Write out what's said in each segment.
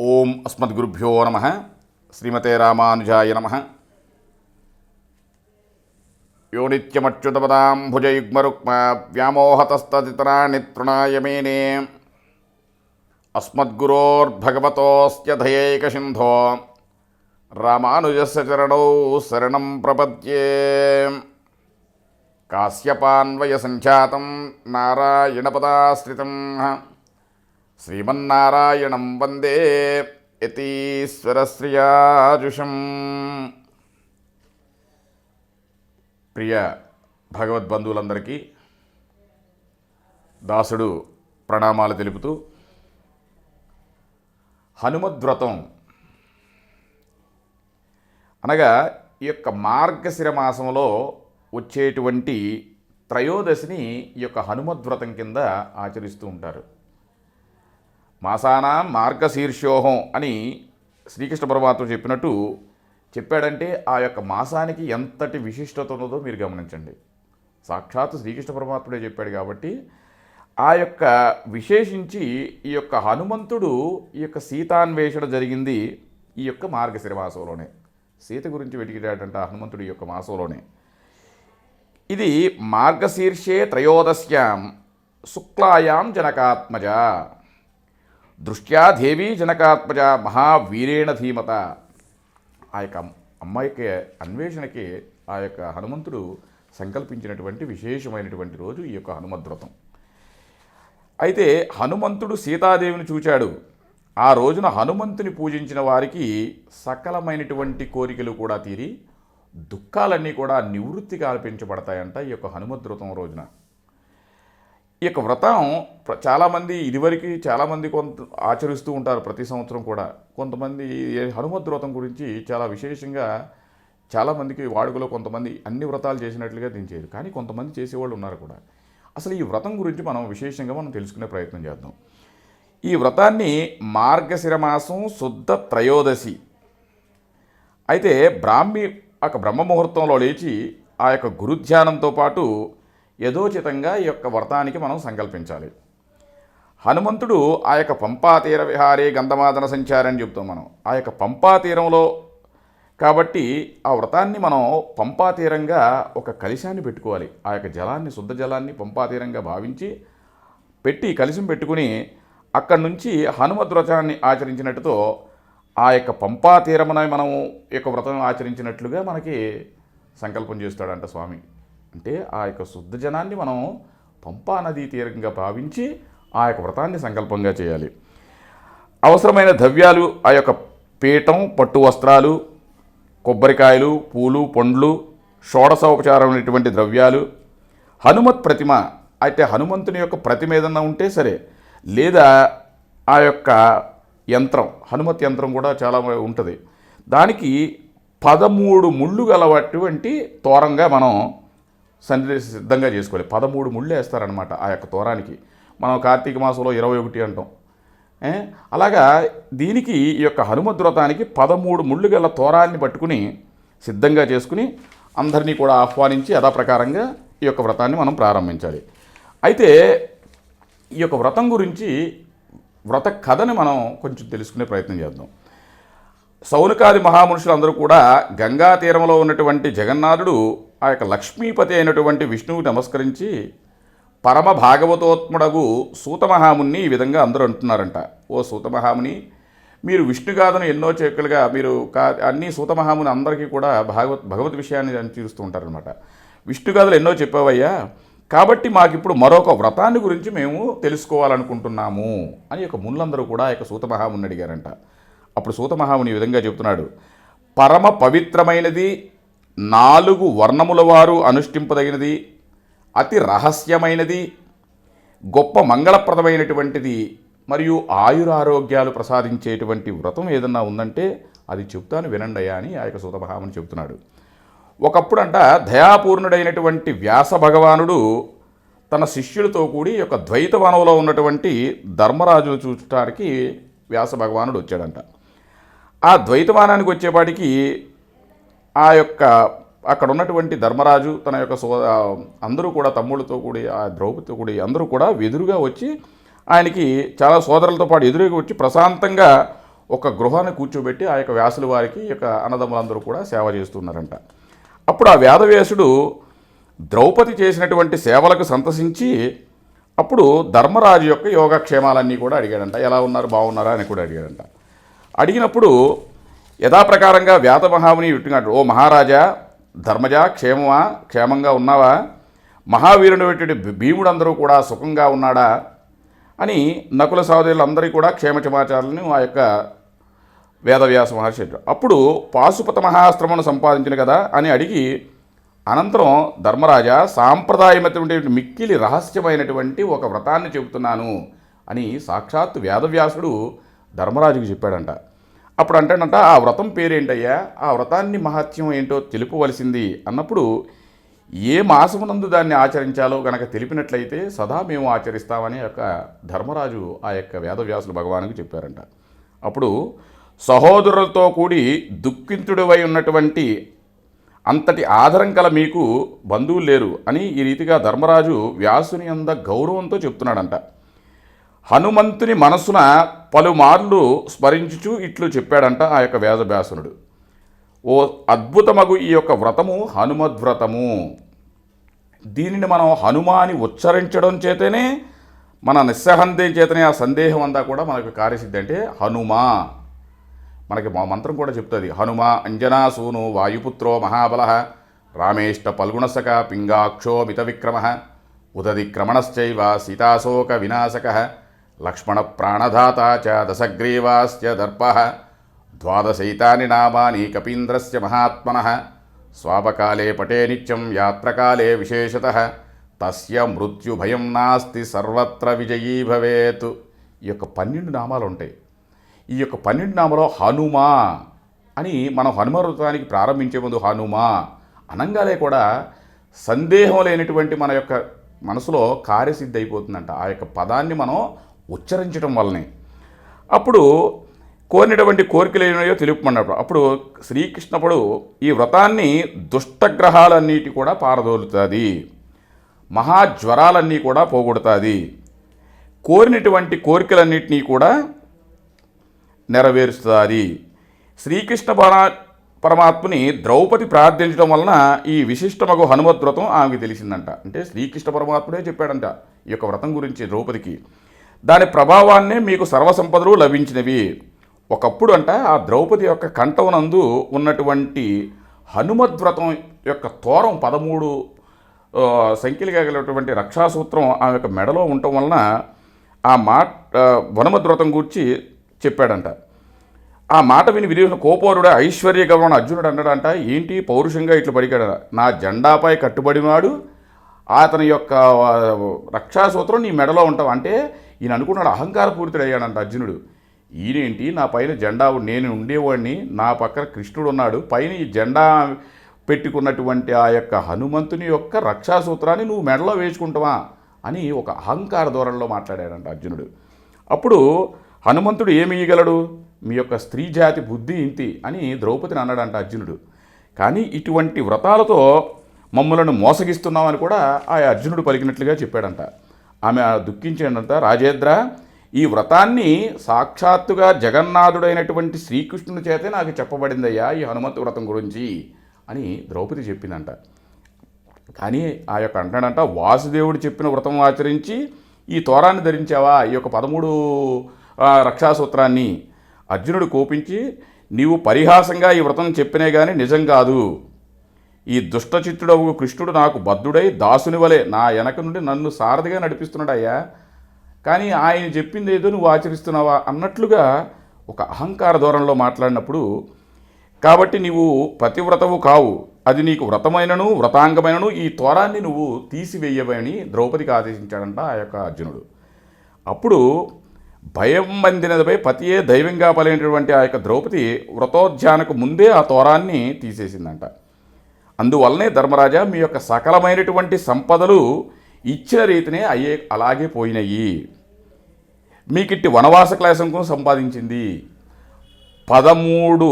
ఓం అస్మద్గురుభ్యో నమః. శ్రీమతే రామానుజాయ నమః. యో నిత్యమచ్యుతపదాంభుజయుగ్మరుక్మ వ్యామోహతస్తదితరాణి తృణాయ మేనే. అస్మద్గురోర్భగవతోస్య దయైకసింధో రామానుజస్య చరణౌ శరణం ప్రపద్యే. కాశ్యపాన్వయ సంఖ్యాతం నారాయణపదాశ్రితం శ్రీమన్నారాయణం వందే యతీశ్వరశ్రియాజుషం. ప్రియ భగవద్బంధువులందరికీ దాసుడు ప్రణామాలు తెలుపుతూ, హనుమద్వ్రతం అనగా ఈ యొక్క మార్గశిర మాసంలో వచ్చేటువంటి త్రయోదశిని ఈ యొక్క హనుమద్వ్రతం కింద ఆచరిస్తూ ఉంటారు. మాసానాం మార్గశీర్షోహం అని శ్రీకృష్ణ పరమాత్మ చెప్పినట్టు చెప్పాడంటే ఆ యొక్క మాసానికి ఎంతటి విశిష్టత ఉన్నదో మీరు గమనించండి. సాక్షాత్తు శ్రీకృష్ణ పరమాత్ముడే చెప్పాడు కాబట్టి ఆ యొక్క విశేషించి ఈ యొక్క హనుమంతుడు ఈ యొక్క సీతాన్వేషణ జరిగింది ఈ యొక్క మార్గశిర మాసంలోనే. సీత గురించి వెతికిటాడంట హనుమంతుడు ఈ యొక్క మాసంలోనే. ఇది మార్గశీర్షే త్రయోదశ్యాం శుక్లాయాం జనకాత్మజ దృష్ట్యా దేవీ జనకాత్మజ మహావీరేణ ధీమత. ఆ యొక్క అమ్మాయికి అన్వేషణకి ఆ యొక్క హనుమంతుడు సంకల్పించినటువంటి విశేషమైనటువంటి రోజు ఈ యొక్క హనుమద్వ్రతం. అయితే హనుమంతుడు సీతాదేవిని చూచాడు. ఆ రోజున హనుమంతుని పూజించిన వారికి సకలమైనటువంటి కోరికలు కూడా తీరి దుఃఖాలన్నీ కూడా నివృత్తి కల్పించబడతాయంట ఈ యొక్క హనుమద్వ్రతం రోజున. ఈ యొక్క వ్రతం చాలామంది ఇదివరకు చాలామంది కొంత ఆచరిస్తూ ఉంటారు ప్రతి సంవత్సరం కూడా. కొంతమంది హనుమద్వ్రతం గురించి చాలా విశేషంగా చాలామందికి వాడుకలో కొంతమంది అన్ని వ్రతాలు చేసినట్లుగా దించేది, కానీ కొంతమంది చేసేవాళ్ళు ఉన్నారు కూడా. అసలు ఈ వ్రతం గురించి మనం విశేషంగా తెలుసుకునే ప్రయత్నం చేద్దాం. ఈ వ్రతాన్ని మార్గశిర మాసం శుద్ధ త్రయోదశి అయితే బ్రహ్మ ముహూర్తంలో లేచి ఆ యొక్క గురుధ్యానంతో పాటు యథోచితంగా ఈ యొక్క వ్రతానికి మనం సంకల్పించాలి. హనుమంతుడు ఆ యొక్క పంపాతీర విహారే గంధమాదన సంచారం అని చెప్తాం మనం. ఆ యొక్క పంపాతీరంలో కాబట్టి ఆ వ్రతాన్ని మనం పంపాతీరంగా ఒక కలశాన్ని పెట్టుకోవాలి. ఆ యొక్క జలాన్ని, శుద్ధ జలాన్ని పంపాతీరంగా భావించి పెట్టి కలశం పెట్టుకుని అక్కడి నుంచి హనుమద్వ్రతాన్ని ఆచరించినట్టుతో ఆ యొక్క పంపాతీరమున మనం ఈ యొక్క వ్రతం ఆచరించినట్లుగా మనకి సంకల్పం చేస్తాడంట స్వామి. అంటే ఆ యొక్క శుద్ధ జనాన్ని మనం పంపా నదీ తీరంగా భావించి ఆ యొక్క వ్రతాన్ని సంకల్పంగా చేయాలి. అవసరమైన ద్రవ్యాలు ఆ యొక్క పీఠం, పట్టు వస్త్రాలు, కొబ్బరికాయలు, పూలు, పండ్లు, షోడశోపచారమైనటువంటి ద్రవ్యాలు, హనుమత్ ప్రతిమ. అయితే హనుమంతుని యొక్క ప్రతిమ ఏదన్నా ఉంటే సరే, లేదా ఆ యొక్క యంత్రం, హనుమత్ యంత్రం కూడా చాలా ఉంటుంది. దానికి 13 ముళ్ళు గలటువంటి తోరంగా మనం సిద్ధంగా చేసుకోవాలి. 13 ముళ్ళు వేస్తారనమాట ఆ యొక్క తోరానికి. మనం కార్తీక మాసంలో 21 అంటాం. అలాగా దీనికి ఈ యొక్క హనుమద్వ్రతానికి 13 ముళ్ళు గల తోరాన్ని పట్టుకుని సిద్ధంగా చేసుకుని అందరినీ కూడా ఆహ్వానించి యథాప్రకారంగా ఈ యొక్క వ్రతాన్ని మనం ప్రారంభించాలి. అయితే ఈ యొక్క వ్రతం గురించి వ్రత కథని మనం కొంచెం తెలుసుకునే ప్రయత్నం చేద్దాం. సౌనకాది మహామనుషులందరూ కూడా గంగా తీరంలో ఉన్నటువంటి జగన్నాథుడు ఆ యొక్క లక్ష్మీపతి అయినటువంటి విష్ణువుకి నమస్కరించి పరమ భాగవతోత్ముడగు సూతమహాముని ఈ విధంగా అందరూ అంటున్నారంట. ఓ సూతమహాముని, మీరు విష్ణుగాథను ఎన్నో చెక్కులుగా మీరు అన్ని సూతమహాముని అందరికీ కూడా భగవత్ విషయాన్ని తీరుస్తూ ఉంటారనమాట. విష్ణుగాథలు ఎన్నో చెప్పావయ్యా, కాబట్టి మాకిప్పుడు మరొక వ్రతాన్ని గురించి మేము తెలుసుకోవాలనుకుంటున్నాము అని యొక్క మునులందరూ కూడా ఆ యొక్క సూతమహాముని అడిగారంట. అప్పుడు సూతమహాముని ఈ విధంగా చెప్తున్నాడు. పరమ పవిత్రమైనది, 4 వర్ణముల వారు అనుష్ఠింపదగినది, అతి రహస్యమైనది, గొప్ప మంగళప్రదమైనటువంటిది మరియు ఆయురారోగ్యాలు ప్రసాదించేటువంటి వ్రతం ఏదన్నా ఉందంటే అది చెప్తాను వినండి అని ఆ యొక్క సూతమహాముని చెప్తున్నాడు. ఒకప్పుడంట దయాపూర్ణుడైనటువంటి వ్యాస భగవానుడు తన శిష్యులతో కూడి యొక్క ద్వైతవనంలో ఉన్నటువంటి ధర్మరాజును చూడటానికి వ్యాస భగవానుడు వచ్చాడంట. ఆ ద్వైతవనానికి వచ్చేపాటికి ఆ యొక్క అక్కడ ఉన్నటువంటి ధర్మరాజు తన యొక్క అందరూ కూడా తమ్ముళ్ళతో కూడి ఆ ద్రౌపదితో కూడి అందరూ కూడా ఎదురుగా వచ్చి ఆయనకి చాలా సోదరులతో పాటు ఎదురుగా వచ్చి ప్రశాంతంగా ఒక గృహాన్ని కూర్చోబెట్టి ఆ యొక్క వ్యాసుల వారికి ఈ యొక్క అన్నదమ్ములందరూ కూడా సేవ చేస్తున్నారంట. అప్పుడు ఆ వేదవ్యాసుడు ద్రౌపది చేసినటువంటి సేవలకు సంతసించి అప్పుడు ధర్మరాజు యొక్క యోగక్షేమాలన్నీ కూడా అడిగాడంట. ఎలా ఉన్నారు, బాగున్నారా అని కూడా అడిగాడంట. అడిగినప్పుడు యథాప్రకారంగా వ్యాతమహాముని విట్టుకున్నాడు. ఓ మహారాజా, ధర్మజ క్షేమమా, క్షేమంగా ఉన్నావా, మహావీరుడు భీముడందరూ కూడా సుఖంగా ఉన్నాడా అని నకుల సహోదరులందరికీ కూడా క్షేమ సమాచారాలను ఆ యొక్క వేదవ్యాస మహర్షి చెప్పారు. అప్పుడు పాశుపత మహాస్త్రమును సంపాదించిన కదా అని అడిగి అనంతరం ధర్మరాజా సాంప్రదాయమైనటువంటి మిక్కిలి రహస్యమైనటువంటి ఒక వ్రతాన్ని చెబుతున్నాను అని సాక్షాత్ వేదవ్యాసుడు ధర్మరాజుకి చెప్పాడంట. అప్పుడు అంటాడంట, ఆ వ్రతం పేరేంటయ్యా, ఆ వ్రతాన్ని మహత్యం ఏంటో తెలుపవలసింది అన్నప్పుడు ఏ మాసమునందు దాన్ని ఆచరించాలో గనక తెలిపినట్లయితే సదా మేము ఆచరిస్తామని యొక్క ధర్మరాజు ఆ యొక్క వేదవ్యాసులు భగవానుకు చెప్పారంట. అప్పుడు సహోదరులతో కూడి దుఃఖితుడివై ఉన్నటువంటి అంతటి ఆదరం కల మీకు బంధువులు లేరు అని ఈ రీతిగా ధర్మరాజు వ్యాసుని అంద గౌరవంతో చెప్తున్నాడంట. హనుమంతుని మనస్సున పలుమార్లు స్మరించుచు ఇట్లు చెప్పాడంట ఆ యొక్క వేదవ్యాసునుడు. ఓ అద్భుతమగు ఈ యొక్క వ్రతము హనుమద్వ్రతము. దీనిని మనం హనుమాని ఉచ్చరించడం చేతనే మన నిస్సందేహం చేతనే ఆ సందేహం అంతా కూడా మనకు కార్యసిద్ధి. అంటే హనుమా మనకి మా మంత్రం కూడా చెప్తుంది. హనుమ అంజనా సూను వాయుపుత్రో మహాబల రామేష్ట పల్గుణసక పింగాక్షో మిత విక్రమ ఉదదిక్రమణశ్చైవ సీతాశోక వినాశక లక్ష్మణ ప్రాణధాత చ దశగ్రీవాస్య దర్ప ద్వాదశైతాని నామాని కపీంద్రస్య మహాత్మనః స్వాపకాలే పటే నిత్యం యాత్రకాలే విశేషతః తస్య మృత్యుభయం నాస్తి సర్వత్ర విజయీ భవేత్. ఈ యొక్క 12 నామాలు ఉంటాయి. ఈ యొక్క 12 నామాలో హనుమా అని మనం హనుమ వ్రతానికి ప్రారంభించే ముందు హనుమా అనంగాలే కూడా సందేహం లేనటువంటి మన యొక్క మనసులో కార్యసిద్ధి అయిపోతుందంట ఆ యొక్క పదాన్ని మనం ఉచ్చరించడం వల్లనే. అప్పుడు కోరినటువంటి కోరికలు ఏమైనా తెలుపమన్నప్పుడు అప్పుడు శ్రీకృష్ణుడు ఈ వ్రతాన్ని దుష్టగ్రహాలన్నిటి కూడా పారదోలుతుంది, మహాజ్వరాలన్నీ కూడా పోగొడుతుంది, కోరినటువంటి కోరికలన్నింటినీ కూడా నెరవేరుస్తుంది. శ్రీకృష్ణ పరమాత్మని ద్రౌపది ప్రార్థించడం వలన ఈ విశిష్టమగు హనుమద్వ్రతం ఆమెకు తెలిసిందంట. అంటే శ్రీకృష్ణ పరమాత్ముడే చెప్పాడంట ఈ యొక్క వ్రతం గురించి ద్రౌపదికి. దాని ప్రభావాన్నే మీకు సర్వసంపదలు లభించినవి. ఒకప్పుడు అంట ఆ ద్రౌపది యొక్క కంఠమునందు ఉన్నటువంటి హనుమద్వ్రతం యొక్క తోరం 13 సంఖ్యలుగా కలిగినటువంటి రక్షాసూత్రం ఆమె యొక్క మెడలో ఉండటం వలన ఆ హనుమద్వ్రతం గురించి చెప్పాడంట. ఆ మాట విని విరిగిన కోపవరుడు ఐశ్వర్య గౌరవ అర్జునుడు అన్నాడంట, ఏంటి పౌరుషంగా ఇట్లా పడికాడు, నా జెండాపై కట్టుబడినాడు అతని యొక్క రక్షాసూత్రం నీ మెడలో ఉంటావు అంటే ఈయన అనుకున్నాడు, అహంకారపూరితుడు అయ్యాడంట అర్జునుడు. ఈయనేంటి నా పైన జెండా, నేను ఉండేవాడిని, నా పక్కన కృష్ణుడు ఉన్నాడు, పైన ఈ జెండా పెట్టుకున్నటువంటి ఆ యొక్క హనుమంతుని యొక్క రక్షాసూత్రాన్ని నువ్వు మెడలో వేసుకుంటావా అని ఒక అహంకార ధోరణిలో మాట్లాడాడంట అర్జునుడు. అప్పుడు హనుమంతుడు ఏమి ఇయ్యగలడు, మీ యొక్క స్త్రీ జాతి బుద్ధి ఇంతి అని ద్రౌపదిని అన్నాడంట అర్జునుడు. కానీ ఇటువంటి వ్రతాలతో మమ్మలను మోసగిస్తున్నామని కూడా ఆ అర్జునుడు పలికినట్లుగా చెప్పాడంట. ఆమె దుఃఖించేందంట, రాజేంద్ర ఈ వ్రతాన్ని సాక్షాత్తుగా జగన్నాథుడైనటువంటి శ్రీకృష్ణుని చేతే నాకు చెప్పబడిందయ్యా ఈ హనుమంతు వ్రతం గురించి అని ద్రౌపది చెప్పిందంట. కానీ ఆ యొక్క అంటాడంట, వాసుదేవుడు చెప్పిన వ్రతం ఆచరించి ఈ తోరాన్ని ధరించావా, ఈ యొక్క 13 రక్షాసూత్రాన్ని. అర్జునుడు కోపించి, నీవు పరిహాసంగా ఈ వ్రతం చెప్పినే కానీ నిజం కాదు, ఈ దుష్టచిత్తుడవు కృష్ణుడు నాకు బద్ధుడై దాసుని వలె నా వెనక నుండి నన్ను సారథిగా నడిపిస్తున్నాడయ్యా, కానీ ఆయన చెప్పింది ఏదో నువ్వు ఆచరిస్తున్నావా అన్నట్లుగా ఒక అహంకార ధోరణిలో మాట్లాడినప్పుడు, కాబట్టి నీవు పతివ్రతవు కావు, అది నీకు వ్రతమైనను వ్రతాంగమైనను ఈ తోరాన్ని నువ్వు తీసివేయవని ద్రౌపదికి ఆదేశించాడంట ఆ యొక్క అర్జునుడు. అప్పుడు భయం పొందినదిపై పతియే దైవంగా పలినటువంటి ఆ యొక్క ద్రౌపది వ్రతోద్యానకు ముందే ఆ తోరాన్ని తీసేసిందంట. అందువల్లనే ధర్మరాజా మీ యొక్క సకలమైనటువంటి సంపదలు ఇచ్చిన రీతినే అలాగే పోయినాయి, మీకిట్టి వనవాస క్లేశం సంపాదించింది. 13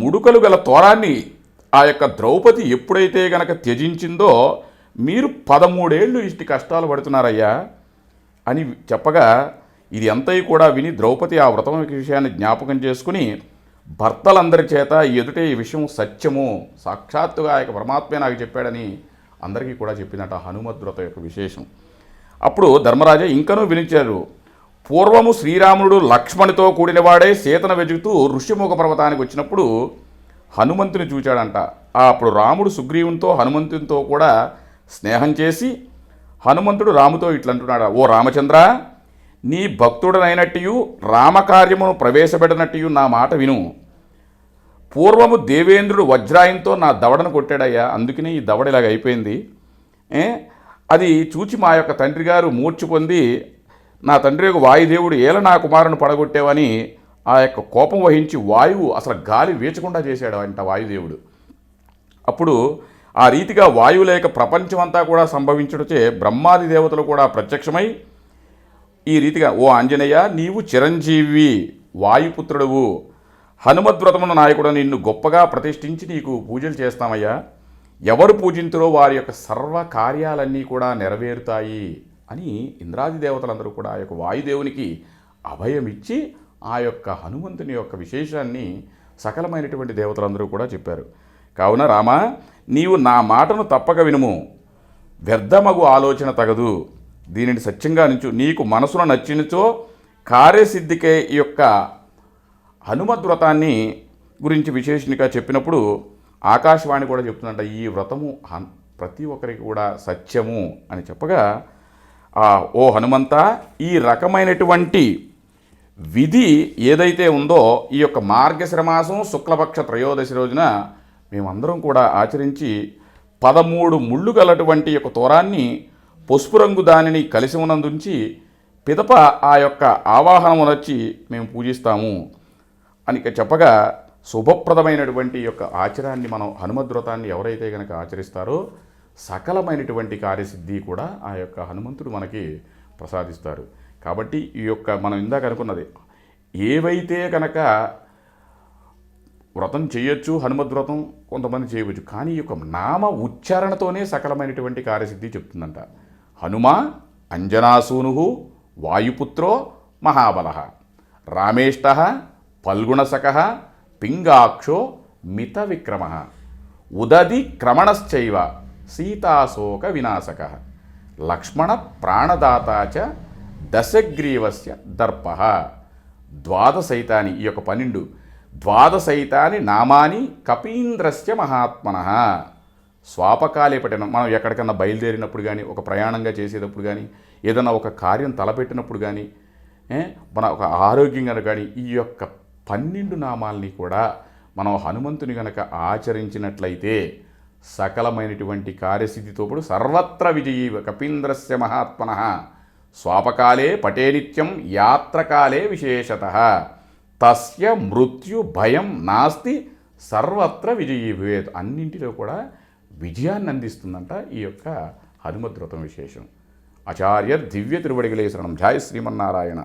ముడుకలు గల తోరాన్ని ఆ యొక్క ద్రౌపది ఎప్పుడైతే గనక త్యజించిందో మీరు 13 ఏళ్ళు ఇష్టి కష్టాలు పడుతున్నారయ్యా అని చెప్పగా, ఇది అంతయు కూడా విని ద్రౌపది ఆ వ్రతం విషయాన్ని జ్ఞాపకం చేసుకుని భర్తలందరి చేత ఎదుటే ఈ విషయం సత్యము, సాక్షాత్తుగా ఆ యొక్క పరమాత్మే నాకు చెప్పాడని అందరికీ కూడా చెప్పిందట హనుమద్వ్రతం యొక్క విశేషం. అప్పుడు ధర్మరాజా ఇంకనూ వినిచారు. పూర్వము శ్రీరాముడు లక్ష్మణుతో కూడినవాడే సీతను వెతుకుతూ ఋష్యముఖ పర్వతానికి వచ్చినప్పుడు హనుమంతుని చూచాడంట. అప్పుడు రాముడు సుగ్రీవునితో హనుమంతునితో కూడా స్నేహం చేసి హనుమంతుడు రాముతో ఇట్లంటున్నాడు, ఓ రామచంద్ర, నీ భక్తుడనైనట్టు రామకార్యమును ప్రవేశపెట్టినట్టు నా మాట విను. పూర్వము దేవేంద్రుడు వజ్రాయంతో నా దవడను కొట్టాడయ్యా, అందుకని ఈ దవడ ఇలాగ అయిపోయింది. అది చూచి మా యొక్క తండ్రి గారు మూర్ఛ పొంది, నా తండ్రి యొక్క వాయుదేవుడు ఏల నా కుమారుని పడగొట్టేవని ఆ యొక్క కోపం వహించి వాయువు అసలు గాలి వీచకుండా చేశాడు అంట వాయుదేవుడు. అప్పుడు ఆ రీతిగా వాయువు లేక ప్రపంచమంతా కూడా సంభవించడచే బ్రహ్మాది దేవతలు కూడా ప్రత్యక్షమై ఈ రీతిగా, ఓ ఆంజనేయ, నీవు చిరంజీవి వాయుపుత్రుడువు, హనుమద్వ్రతమున నాయకుడు నిన్ను గొప్పగా ప్రతిష్ఠించి నీకు పూజలు చేస్తామయ్యా. ఎవరు పూజింతురో వారి యొక్క సర్వ కార్యాలన్నీ కూడా నెరవేరుతాయి అని ఇంద్రాది దేవతలందరూ కూడా ఆ యొక్క వాయుదేవునికి అభయం ఇచ్చి ఆ యొక్క హనుమంతుని యొక్క విశేషాన్ని సకలమైనటువంటి దేవతలందరూ కూడా చెప్పారు. కావున రామ, నీవు నా మాటను తప్పక వినుము. వ్యర్థమగు ఆలోచన తగదు. దీనిని సత్యంగా నుంచు. నీకు మనసులో నచ్చినచో కార్యసిద్ధికే ఈ యొక్క హనుమద్వ్రతాన్ని గురించి విశేషంగా చెప్పినప్పుడు ఆకాశవాణి కూడా చెప్తుందంట, ఈ వ్రతము ప్రతి ఒక్కరికి కూడా సత్యము అని చెప్పగా, ఓ హనుమంత, ఈ రకమైనటువంటి విధి ఏదైతే ఉందో ఈ యొక్క మార్గశిర మాసం శుక్లపక్ష త్రయోదశి రోజున మేమందరం కూడా ఆచరించి 13 ముళ్ళు గలటువంటి యొక్క తోరాన్ని పసుపు రంగు దానిని కలిసి ఉన్నందుంచి పిదప ఆ యొక్క ఆవాహనమునొచ్చి మేము పూజిస్తాము అని చెప్పగా, శుభప్రదమైనటువంటి యొక్క ఆచరాన్ని మనం హనుమద్వ్రతాన్ని ఎవరైతే కనుక ఆచరిస్తారో సకలమైనటువంటి కార్యసిద్ధి కూడా ఆ యొక్క హనుమంతుడు మనకి ప్రసాదిస్తారు. కాబట్టి ఈ యొక్క మనం ఇందాక అనుకున్నది ఏవైతే కనుక వ్రతం చేయొచ్చు, హనుమద్వ్రతం కొంతమంది చేయవచ్చు, కానీ ఈ యొక్క నామ ఉచ్చారణతోనే సకలమైనటువంటి కార్యసిద్ధి చెప్తుందంట. హనుమ అంజనాసూను వాయుపుత్రో మహాబల రామేష్ట ఫల్గుణసక పింగాక్షో మిత విక్రమ ఉదది క్రమణశ్చైవ సీతాశోక వినాశక లక్ష్మణ ప్రాణదాత చ దశగ్రీవస్య దర్ప ద్వాదశైతాని. ఈ యొక్క 12 ద్వాదశైతాని నామాని కపీంద్రస్య మహాత్మన. స్వాపకాలే పట్టిన మనం ఎక్కడికన్నా బయలుదేరినప్పుడు కానీ, ఒక ప్రయాణంగా చేసేటప్పుడు కానీ, ఏదైనా ఒక కార్యం తలపెట్టినప్పుడు కానీ, మన ఒక ఆరోగ్యంగా కానీ, ఈ యొక్క 12 నామాల్ని కూడా మనం హనుమంతుని కనుక ఆచరించినట్లయితే సకలమైనటువంటి కార్యసిద్ధితో పాటు సర్వత్ర విజయీ కపీంద్రస్య మహాత్మన స్వాపకాలే పటే నిత్యం యాత్రకాలే విశేషతః తస్య మృత్యు భయం నాస్తి సర్వత్ర విజయీ భవేత్. అన్నింటిలో కూడా విజయాన్ని అందిస్తుందంట ఈ యొక్క హనుమద్వ్రతం విశేషం. ఆచార్య దివ్య తిరువడిగలే శరణం. జై శ్రీమన్నారాయణ.